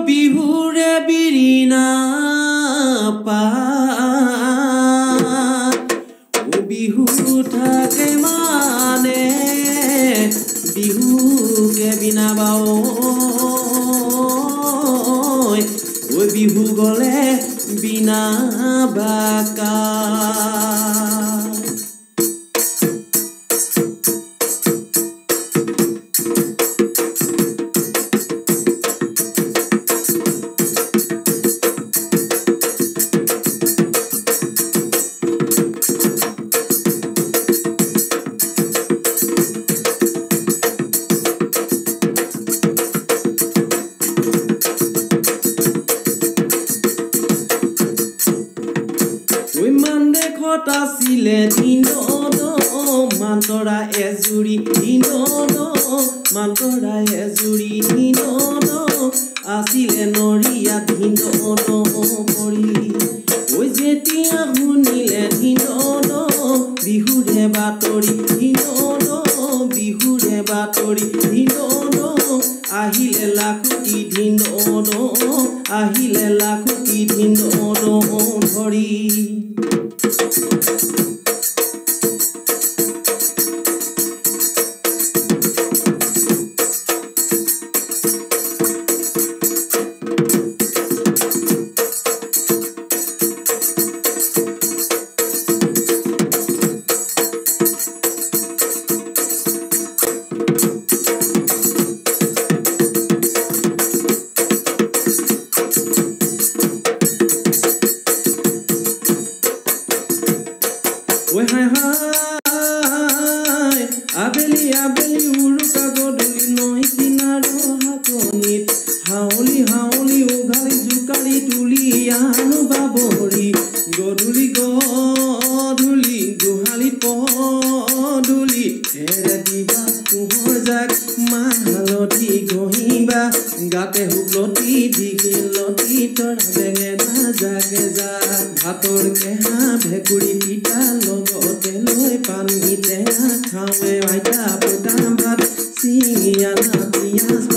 বিহুৰে বিৰিণা পা বিহু থাকে মানে বিহুকে বিনা বাও ঐ বিহু গলে বিনা বাকা আছিলে দিনত মান্তৰা এজুৰি দিনত মান্তৰা এজুৰি দিনত আছিলে নৰিয়া দিনত পৰি ঐ যেতিয়া শুনিলে দিনত বিহুৰে বাতৰি দিনত বিহুৰে বাতৰি দিনত আহিলে লাখুটি দিনত আহিলে লাখুটি দিনত ধৰি আবেলি আবেলি উৰুকা গধূলি নৈ কিনাৰৰ হাতনিত হাউলি হাউলি উঘালি জোকাৰি তুলি আনো বাবৰি গধূলি গধূলি গোহালি পদূলি হেৰে দিবা পোহৰ জাক মাহ হালধি ঘঁহিবা গাতে শুকলতি দীঘলতি তৰা বেঙেনা জাগে যা ভাতৰ কেহা ভেকুৰি পিঠা লগতে লৈ পানী টেঙা খাওঁৱে আইতা পইতা ভাত চিঙি আনা পিঁয়াজ